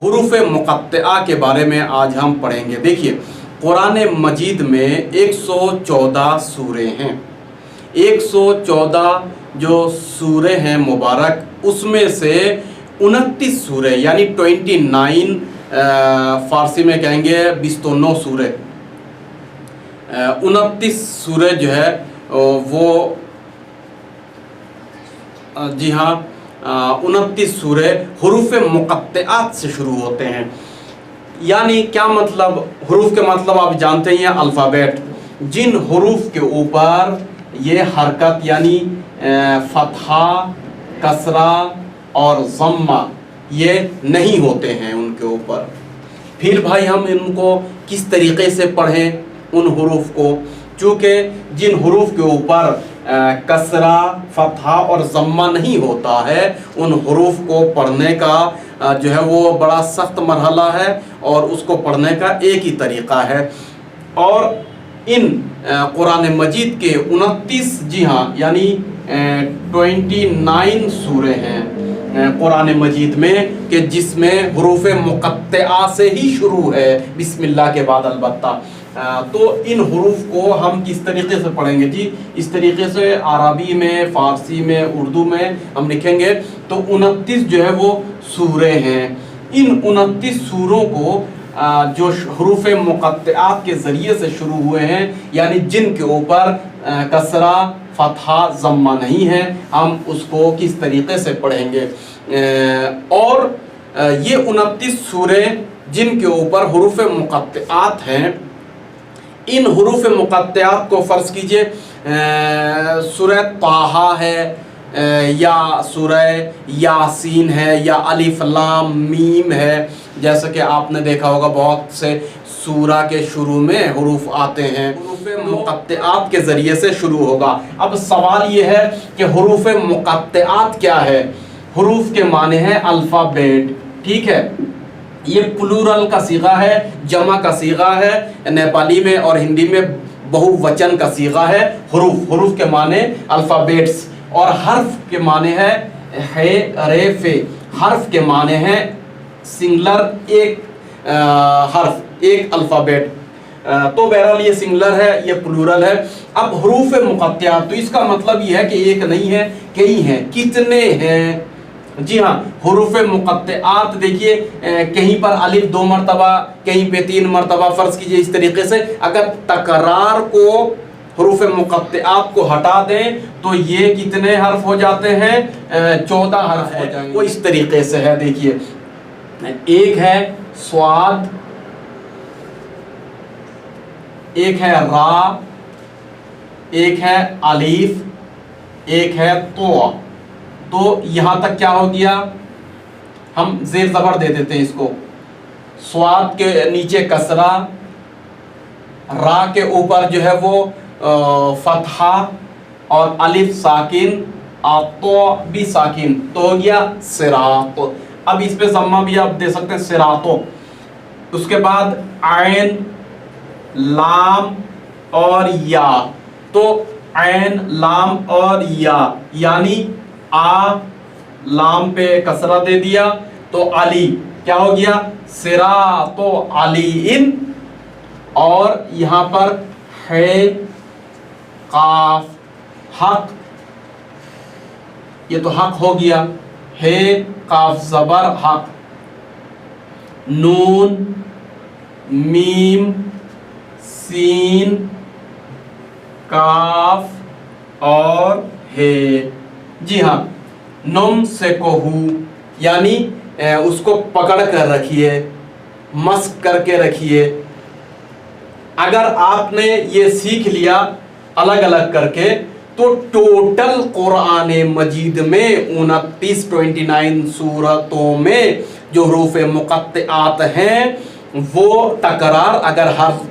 हुरूफ मुक़त्तआ के बारे में आज हम पढ़ेंगे। देखिए, कुरान मजीद में 114 सूरे हैं। 114 जो सूरे हैं मुबारक, उसमें से 29 सूरे यानी 29 फ़ारसी में कहेंगे 29 सूरे, 29 सूरे जो है वो जी हाँ 29 सूरे हुरूफ मुक़त्तआत से शुरू होते हैं। यानी क्या मतलब? हुरूफ के मतलब आप जानते ही हैं, अल्फ़ाबेट। जिन हुरूफ के ऊपर ये हरकत यानी फ़तहा, कसरा और ज़म्मा ये नहीं होते हैं उनके ऊपर, फिर भाई हम इनको किस तरीक़े से पढ़ें उन हुरूफ को? चूँकि जिन हुरूफ के ऊपर कसरा, फ़तहा और ज़म्मा नहीं होता है, उन हुरूफ को पढ़ने का जो है वो बड़ा सख्त मरहला है और उसको पढ़ने का एक ही तरीक़ा है। और इन कुरान मजीद के 29 जी हाँ यानी 29 सूरे हैं कुरान मजीद में कि जिसमें हुरूफ मुक़त्तआ से ही शुरू है, बिस्मिल्लाह के बाद अलबत्ता। तो इन हुरूफ को हम किस तरीके से पढ़ेंगे जी? इस तरीके से अरबी में, फ़ारसी में, उर्दू में हम लिखेंगे तो 29 जो है वो सूरे हैं। इन 29 सूरों को जो हुरूफ मुक़त्तआत के ज़रिए से शुरू हुए हैं, यानी जिनके ऊपर कसरा, फ़तहा, ज़म्मा नहीं है, हम उसको किस तरीके से पढ़ेंगे? और ये 29 सूरे जिनके ऊपर हुरूफ मुक़त्तआत हैं, इन हुरूफ मुक़त्तआत को फ़र्ज़ कीजिए सूरह ताहा है या सूरह यासीन है या अलिफ लाम मीम है। जैसा कि आपने देखा होगा बहुत से सूरा के शुरू में हुरूफ आते हैं, हुरूफ मुक़त्तआत के ज़रिए से शुरू होगा। अब सवाल ये है कि हुरूफ मुक़त्तआत क्या है? हुरूफ के माने हैं अल्फ़ाबेट, ठीक है। ये प्लूरल का सीगा है, जमा का सीगा है नेपाली में, और हिंदी में बहुवचन का सीगा है हुरूफ। हुरूफ के माने अल्फ़ाबेट्स, और हर्फ के माने है रे फे। हर्फ के माने हैं सिंगुलर, एक हर्फ, एक अल्फ़ाबेट। तो बहरहाल ये सिंगुलर है, ये प्लूरल है। अब हुरूफ मुक़त्तआत, तो इसका मतलब ये है कि एक नहीं है, कई हैं। कितने हैं? जी हाँ, हुरूफ मुक़त्तआत देखिए, कहीं पर अलिफ 2 मरतबा, कहीं पे 3 मरतबा। फ़र्ज़ कीजिए इस तरीके से अगर तकरार को, हुरूफ मुक़त्तआत को हटा दें तो ये कितने हर्फ हो जाते हैं? 14 हर्फ हो जाएंगे। वो इस तरीके से है, देखिए, एक है स्वाद, एक है रा, एक है अलीफ, एक है तो। तो यहाँ तक क्या हो गया? हम ज़ेर ज़बर दे देते हैं इसको। स्वाद के नीचे कसरा, रा के ऊपर जो है वो फ़तहा और अलिफ साकिन, तो भी साकिन, तो हो गया सिरात। अब इस पे ज़म्मा भी आप दे सकते हैं, सिरातो। उसके बाद आइन, लाम और या। तो आइन, लाम और या, यानी आ, लाम पे कसरा दे दिया तो अली क्या हो गया? सिरा, तो अली इन। और यहाँ पर है काफ, हक, ये तो हक हो गया, है काफ ज़बर हक। नून, मीम, सीन, काफ और है। जी हाँ, नुम से कोहू, यानी उसको पकड़ कर रखिए, मस्क करके रखिए। अगर आपने ये सीख लिया अलग अलग करके, तो टोटल कुरान मजीद में 29 सूरतों में जो हुरूफ मुक़त्तआत हैं, वो तकरार अगर हर्फ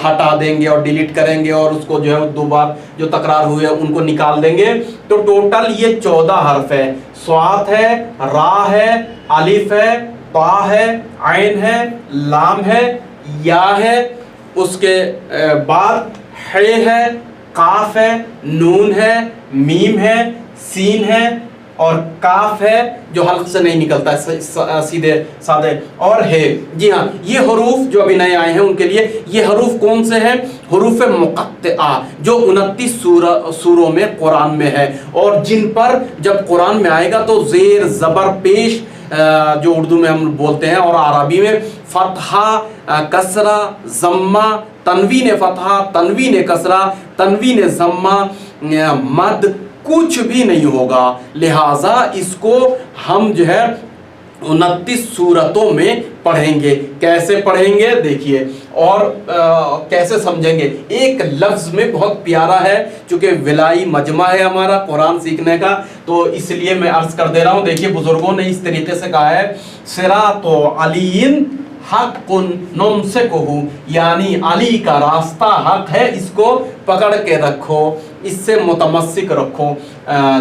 हटा देंगे और डिलीट करेंगे और उसको जो है 2 बार जो तकरार हुए उनको निकाल देंगे, तो टोटल ये 14 हर्फ है। स्वात है, रा है, अलिफ है, ता है, आइन है, लाम है, या है, उसके बाद है, काफ है, नून है, मीम है, सीन है, اور کاف ہے جو حلق سے نہیں نکلتا ہے سیدھے سادے، اور ہے۔ جی ہاں، یہ حروف جو ابھی نئے آئے ہیں ان کے لیے یہ حروف کون سے ہیں؟ حروف مقطعہ، جو 29 سوروں میں قرآن میں ہے، اور جن پر جب قرآن میں آئے گا تو زیر زبر پیش جو اردو میں ہم بولتے ہیں اور عربی میں فتحہ، کسرہ، ضمہ، تنوین فتحہ، تنوین کسرہ، تنوین ضمہ، مد کچھ بھی نہیں ہوگا۔ لہٰذا اس کو ہم جو ہے 29 سورتوں میں پڑھیں گے۔ کیسے پڑھیں گے دیکھیے، اور کیسے سمجھیں گے؟ ایک لفظ میں بہت پیارا ہے، چونکہ ولائی مجمع ہے ہمارا قرآن سیکھنے کا، تو اس لیے میں عرض کر دے رہا ہوں۔ دیکھیے بزرگوں نے اس طریقے سے کہا ہے، صراط علی حق نمسکہ، یعنی علی کا راستہ حق ہے، اس کو پکڑ کے رکھو، اس سے متمسک رکھو۔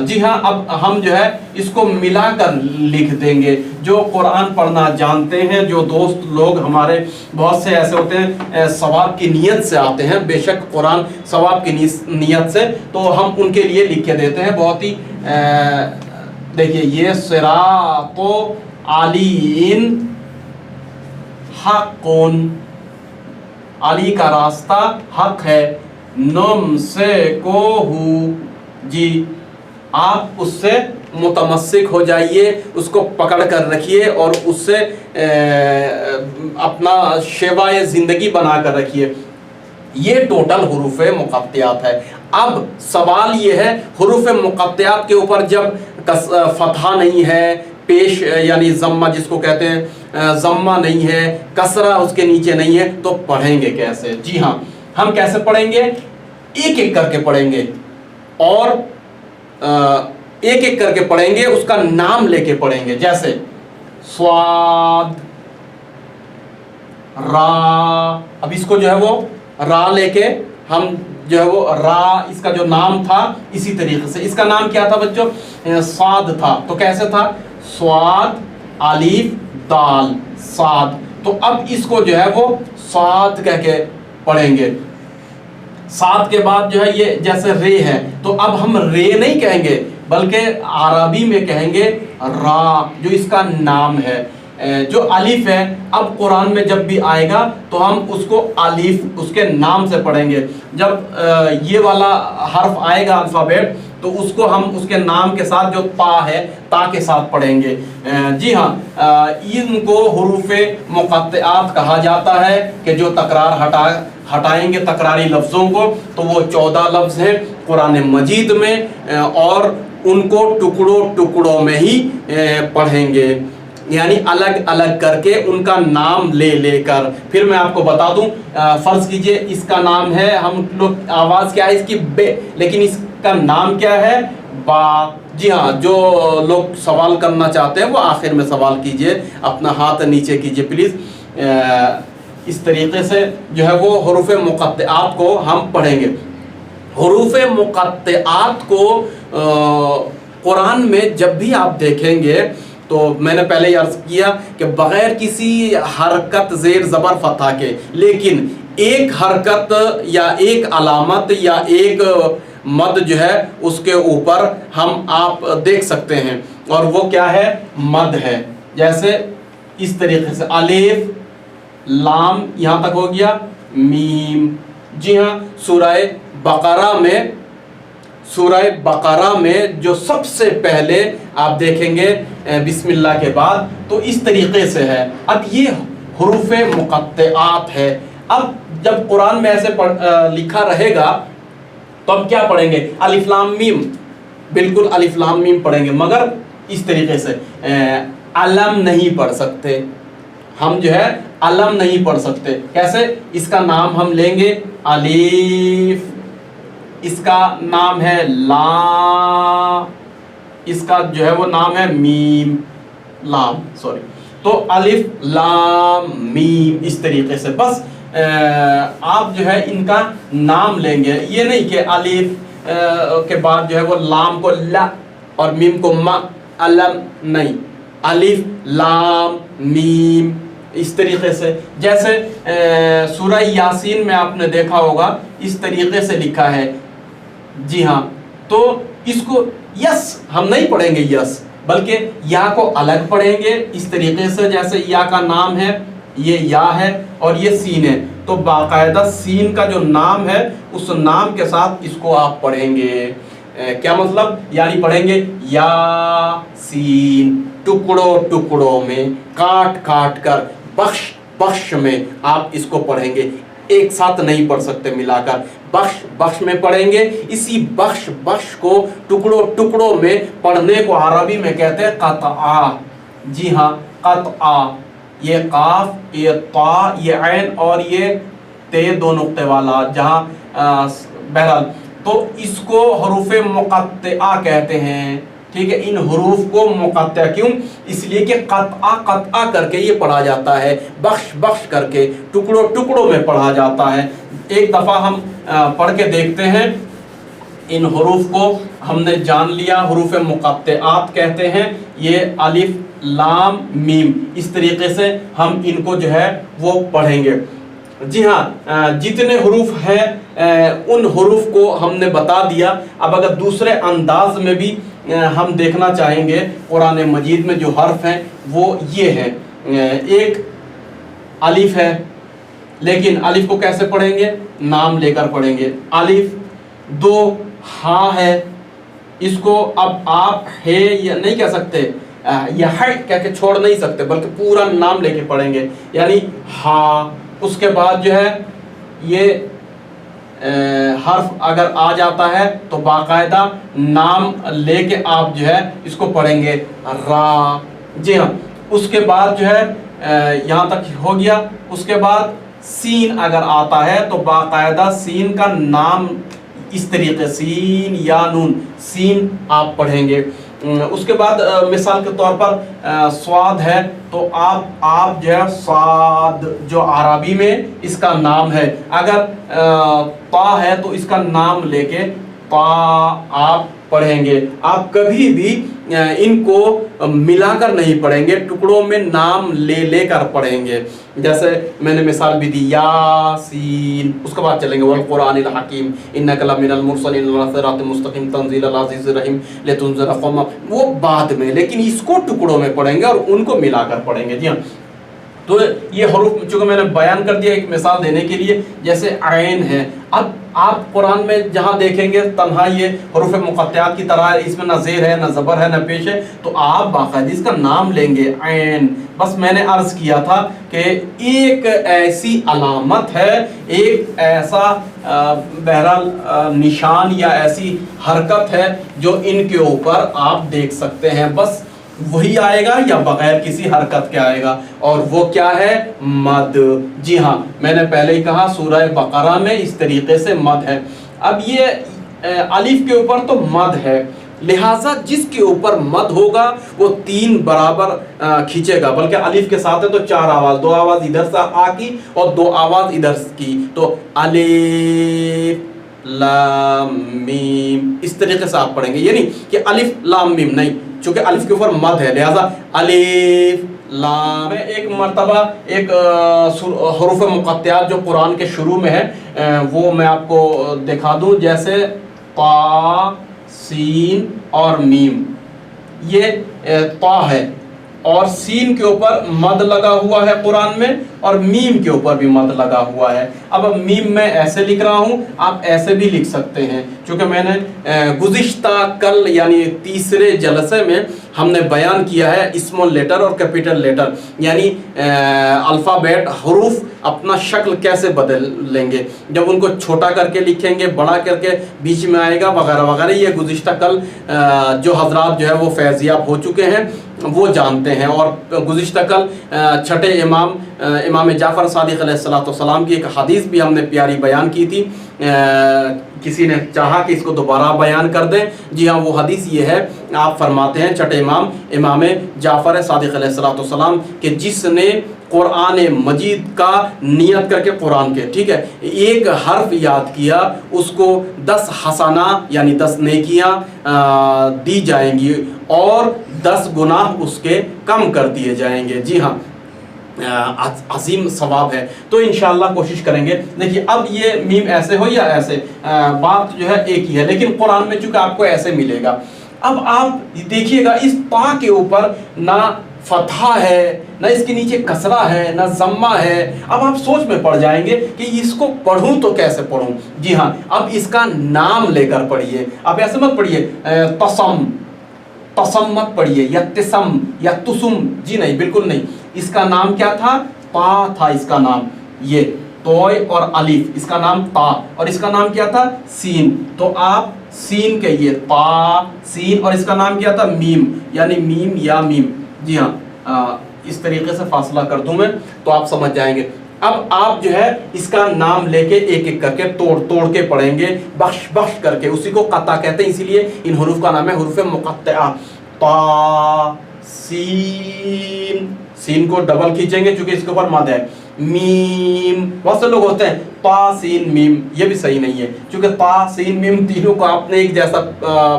جی ہاں، اب ہم جو ہے اس کو ملا کر لکھ دیں گے۔ جو قرآن پڑھنا جانتے ہیں، جو دوست لوگ ہمارے بہت سے ایسے ہوتے ہیں ثواب کی نیت سے آتے ہیں، بے شک قرآن ثواب کی نیت سے، تو ہم ان کے لیے لکھ کے دیتے ہیں بہت ہی۔ دیکھیے یہ صراط علی حق، علی کا راستہ حق ہے، نمسکہ، جی آپ اس سے متمسک ہو جائیے، اس کو پکڑ کر رکھیے اور اس سے اپنا شیوائے زندگی بنا کر رکھیے۔ یہ ٹوٹل حروف مقطعات ہے۔ اب سوال یہ ہے، حروف مقطعات کے اوپر جب فتحہ نہیں ہے، پیش یعنی ضمہ جس کو کہتے ہیں، ضمہ نہیں ہے، کسرہ اس کے نیچے نہیں ہے، تو پڑھیں گے کیسے؟ جی ہاں، ہم کیسے پڑھیں گے؟ ایک ایک کر کے پڑھیں گے، اور ایک ایک کر کے پڑھیں گے، اس کا نام لے کے پڑھیں گے۔ جیسے صاد، را، اب اس کو جو ہے وہ را لے کے ہم جو ہے وہ را، اس کا جو نام تھا اسی طریقے سے، اس کا نام کیا تھا بچوں؟ صاد تھا، تو کیسے تھا؟ صاد الف دال صاد، تو اب اس کو جو ہے وہ صاد کہہ کے پڑھیں گے۔ صاد کے بعد جو ہے یہ جیسے رے ہے، تو اب ہم رے نہیں کہیں گے بلکہ عربی میں کہیں گے را، جو اس کا نام ہے۔ جو الف ہے، اب قرآن میں جب بھی آئے گا تو ہم اس کو الف اس کے نام سے پڑھیں گے۔ جب یہ والا حرف آئے گا الفابیٹ، تو اس کو ہم اس کے نام کے ساتھ جو تا ہے، تا کے ساتھ پڑھیں گے۔ جی ہاں، ان کو حروف مقطعات کہا جاتا ہے کہ جو تکرار ہٹائیں گے تکراری لفظوں کو، تو وہ 14 لفظ ہیں قرآن مجید میں، اور ان کو ٹکڑوں ٹکڑوں میں ہی پڑھیں گے، یعنی الگ الگ کر کے ان کا نام لے لے کر۔ پھر میں آپ کو بتا دوں، فرض کیجئے اس کا نام ہے، ہم لوگ آواز کیا ہے اس کی؟ بے، لیکن اس کا نام کیا ہے؟ با۔ جی ہاں، جو لوگ سوال کرنا چاہتے ہیں وہ آخر میں سوال کیجئے، اپنا ہاتھ نیچے کیجئے پلیز۔ اس طریقے سے جو ہے وہ حروف مقطعات کو ہم پڑھیں گے۔ حروف مقطعات کو قرآن میں جب بھی آپ دیکھیں گے تو میں نے پہلے یہ عرض کیا کہ بغیر کسی حرکت زیر زبر فتح کے، لیکن ایک حرکت یا ایک علامت یا ایک مد جو ہے اس کے اوپر ہم آپ دیکھ سکتے ہیں، اور وہ کیا ہے؟ مد ہے۔ جیسے اس طریقے سے الف لام یہاں تک ہو گیا، میم۔ جی ہاں، سورہ بقرہ میں جو سب سے پہلے آپ دیکھیں گے بسم اللہ کے بعد، تو اس طریقے سے ہے۔ اب یہ حروف مقطعات ہے۔ اب جب قرآن میں ایسے لکھا رہے گا تو اب کیا پڑھیں گے؟ الف لام میم، بالکل الف لام میم پڑھیں گے، مگر اس طریقے سے علم نہیں پڑھ سکتے ہم، جو ہے علم نہیں پڑھ سکتے۔ کیسے؟ اس کا نام ہم لیں گے الف، اس کا نام ہے لام، اس کا جو ہے وہ نام ہے میم، لام سوری، تو الف لام میم اس طریقے سے بس آپ جو ہے ان کا نام لیں گے۔ یہ نہیں کہ الف کے بعد جو ہے وہ لام کو لا اور میم کو ما، علم نہیں، الف لام میم اس طریقے سے۔ جیسے سورہ یاسین میں آپ نے دیکھا ہوگا اس طریقے سے لکھا ہے۔ جی ہاں، तो इसको यस हम नहीं पढ़ेंगे यस, बल्कि या को अलग पढ़ेंगे इस तरीके से, जैसे या का नाम है, ये या है और ये सीन है, तो बाकायदा सीन का जो नाम है उस नाम के साथ इसको आप पढ़ेंगे। क्या मतलब, यानी पढ़ेंगे या सीन, टुकड़ों टुकड़ों में, काट काट कर, बख्श बख्श में आप इसको पढ़ेंगे, एक साथ नहीं पढ़ सकते मिलाकर, बख्श बख्श में पढ़ेंगे। इसी बख्श बख्श को टुकड़ों टुकड़ों में पढ़ने को अरबी में कहते हैं क़त्आ। जी हाँ, क़त्आ, ये काफ, ये ता, ये ऐन और ये ते दो नुक्ते वाला, जहाँ बहरहाल तो इसको हरूफे मुक़त्तिआ कहते हैं। ठीक है, इन हरूफ को मुक़त्तिआ क्यों, इसलिए कि क़त्आ क़त्आ करके ये पढ़ा जाता है, बख्श बख्श करके टुकड़ों टुकड़ों में पढ़ा जाता है। एक दफ़ा हम पढ़ के देखते हैं। इन हरूफ को हमने जान लिया, हरूफे मुक़त्तिआत कहते हैं। ये अलिफ लाम मीम, इस तरीके से हम इनको जो है वो पढ़ेंगे। जी हाँ, जितने हरूफ हैं उन हरूफ को हमने बता दिया। अब अगर दूसरे अंदाज में भी हम देखना चाहेंगे, कुरान मजीद में जो हर्फ हैं वो ये हैं। एक अलिफ है, लेकिन अलिफ को कैसे पढ़ेंगे, नाम लेकर पढ़ेंगे। अलिफ, दो हाँ है, इसको अब आप है या नहीं कह सकते, या है कह के छोड़ नहीं सकते, बल्कि पूरा नाम लेके पढ़ेंगे, यानी हाँ। उसके बाद जो है ये हर्फ अगर आ जाता है तो बाकायदा नाम लेके आप जो है इसको पढ़ेंगे, रा। जी हाँ, उसके बाद जो है यहाँ तक हो गया। उसके बाद सीन अगर आता है तो बाकायदा सीन का नाम इस तरीके, सीन या नून, सीन आप पढ़ेंगे। उसके बाद मिसाल के तौर पर स्वाद है, तो आप जो है स्वाद, जो अरबी में इसका नाम है, अगर ता है तो इसका नाम लेके ता आप पढ़ेंगे। आप कभी भी इनको मिलाकर नहीं पढ़ेंगे, टुकड़ों में नाम लेकर पढ़ेंगे। जैसे मैंने मिसाल भी दी, यासीन, उसके बाद चलेंगे वल कुरानिल हकीम इन्नका लमिनल मुरसलीन अला सिरातिन मुस्तकीम तंजीलल अज़ीज़िर रहीम लितुनज़िरा कौमा, वो बाद में, लेकिन इसको टुकड़ों में पढ़ेंगे और उनको मिलाकर पढ़ेंगे। जी हाँ, तो ये हरूफ चूँकि मैंने बयान कर दिया एक मिसाल देने के लिए, जैसे ऐन है। अब आप कुरान में जहाँ देखेंगे तन्हा ये हरूफ मुक़त्तिआत की तरह, इसमें न ज़ेर है, न ज़बर है, न पेश है, तो आप बाकायदा इसका नाम लेंगे, ऐन। बस मैंने अर्ज़ किया था कि एक ऐसी अलामत है, एक ऐसा बहरहाल निशान या ऐसी हरकत है जो इनके ऊपर आप देख सकते हैं, बस वही आएगा या बगैर किसी हरकत के आएगा, और वो क्या है, मद। जी हाँ, मैंने पहले ही कहा सूरह बकरा में इस तरीके से मद है। अब ये अलिफ के ऊपर तो मद है, लिहाजा जिसके ऊपर मद होगा वो 3 बराबर खींचेगा, बल्कि अलिफ के साथ है तो 4 आवाज़, 2 आवाज़ इधर से आ की और 2 आवाज़ इधर की, तो अलिफ लाम मीम, इस तरीके से आप पढ़ेंगे। ये नहीं कि अलिफ लाम मीम, नहीं, चूँकि अलिफ के ऊपर मद है, लिहाजा अलिफ लाम। एक मरतबा एक हरूफ मुक़त्तिआत जो कुरान के शुरू में है वो मैं आपको दिखा दूँ, जैसे ता, सीन और मीम। ये ता है और सीन के ऊपर मद लगा हुआ है कुरान में, और मीम के ऊपर भी मद लगा हुआ है। अब मीम मैं ऐसे लिख रहा हूँ, आप ऐसे भी लिख सकते हैं, क्योंकि मैंने गुज़िश्ता कल यानी तीसरे जलसे में हमने बयान किया है स्मॉल लेटर और कैपिटल लेटर, यानी अल्फ़ाबेट हरूफ अपना शक्ल कैसे बदल लेंगे, जब उनको छोटा करके लिखेंगे, बड़ा करके बीच में आएगा, वगैरह वगैरह। ये गुज़िश्ता कल जो हजरात जो है वो फैज़याब हो चुके हैं वो जानते हैं। और गुज़िश्ता कल छठे इमाम जाफ़र सादिक़ अलैहिस्सलाम की एक हदीस भी हमने प्यारी बयान की थी, किसी ने चाहा कि इसको दोबारा बयान कर दें। जी हाँ, वो हदीस ये है, आप फरमाते हैं छठे इमाम जाफ़र सादिक़ अलैहिस्सलाम कि जिसने कुरान मजीद का नियत करके कुरान के, ठीक है, एक हर्फ याद किया, उसको 10 हसना यानी 10 नेकियां दी जाएंगी और 10 गुनाह उसके कम कर दिए जाएंगे। जी हाँ, عظیم ثواب ہے. تو انشاءاللہ کوشش کریں گے. دیکھیے اب یہ میم ایسے ہو یا ایسے بات جو ہے ایک ہی ہے، لیکن قرآن میں چونکہ آپ کو ایسے ملے گا. اب آپ دیکھیے گا اس تا کے اوپر نہ فتحہ ہے، نہ اس کے نیچے کسرہ ہے، نہ ضمہ ہے. اب آپ سوچ میں پڑ جائیں گے کہ اس کو پڑھوں تو کیسے پڑھوں. جی ہاں، اب اس کا نام لے کر پڑھیے. آپ ایسے مت پڑھیے تسم، تسم مت پڑھیے، یا تسم یا تسم. جی نہیں، بالکل نہیں. اس کا نام کیا تھا؟ تا تھا اس کا نام. یہ توئے اور الف، اس کا نام تا، اور اس کا نام کیا تھا؟ سین. تو آپ سین کہیے، تا سین، اور اس کا نام کیا تھا؟ میم، یعنی میم یا میم. جی ہاں، اس طریقے سے فاصلہ کر دوں میں تو آپ سمجھ جائیں گے. اب آپ جو ہے اس کا نام لے کے ایک ایک کر کے توڑ کے پڑھیں گے، بخش بخش کر کے. اسی کو قطع کہتے ہیں، اسی لیے ان حروف کا نام ہے حروف مقطعہ. تا سین، سین کو ڈبل کھینچیں گے چونکہ اس کے اوپر مد ہے. میم، بہت سے لوگ ہوتے ہیں تا سین میم، یہ بھی صحیح نہیں ہے چونکہ تا سین میم تینوں کو آپ نے ایک جیسا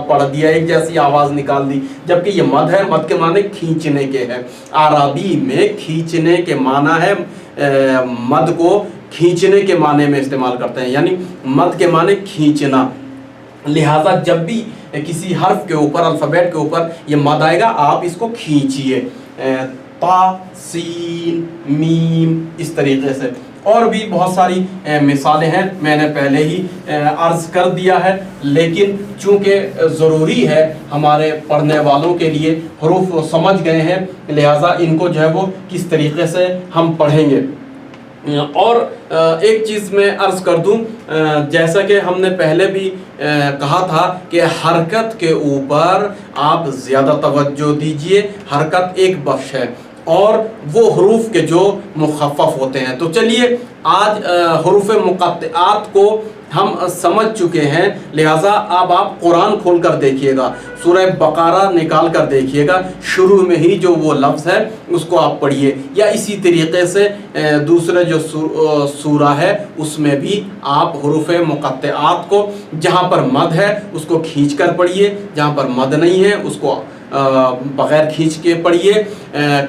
پڑھ دیا، ایک جیسی آواز نکال دی، جبکہ یہ مد ہے. مد کے معنی کھینچنے کے ہے. عربی میں کھینچنے کے معنی ہے، مد کو کھینچنے کے معنی میں استعمال کرتے ہیں، یعنی مد کے معنی کھینچنا. لہٰذا جب بھی کسی حرف کے اوپر، الفابیٹ کے اوپر یہ مد آئے گا آپ اس کو کھینچیے. تا سین میم، اس طریقے سے. اور بھی بہت ساری مثالیں ہیں، میں نے پہلے ہی عرض کر دیا ہے، لیکن چونکہ ضروری ہے ہمارے پڑھنے والوں کے لیے، حروف سمجھ گئے ہیں، لہٰذا ان کو جو ہے وہ کس طریقے سے ہم پڑھیں گے. اور ایک چیز میں عرض کر دوں، جیسا کہ ہم نے پہلے بھی کہا تھا کہ حرکت کے اوپر آپ زیادہ توجہ دیجئے. حرکت ایک بخش ہے، اور وہ حروف کے جو مخفف ہوتے ہیں. تو چلیے آج حروف مقطعات کو ہم سمجھ چکے ہیں، لہٰذا اب آپ قرآن کھول کر دیکھیے گا، سورہ بقرہ نکال کر دیکھیے گا، شروع میں ہی جو وہ لفظ ہے اس کو آپ پڑھیے. یا اسی طریقے سے دوسرے جو سورہ ہے اس میں بھی آپ حروف مقطعات کو جہاں پر مد ہے اس کو کھینچ کر پڑھیے، جہاں پر مد نہیں ہے اس کو بغیر کھینچ کے پڑھیے،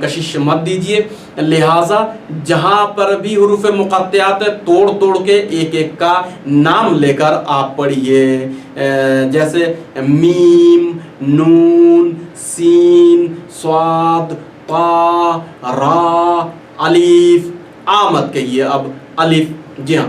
کشش مت دیجئے. لہٰذا جہاں پر بھی حروف مقطعات توڑ کے ایک ایک کا نام لے کر آپ پڑھیے. جیسے میم، نون، سین، صاد، طا، را، الف. آمد کہیے اب الف. جی ہاں،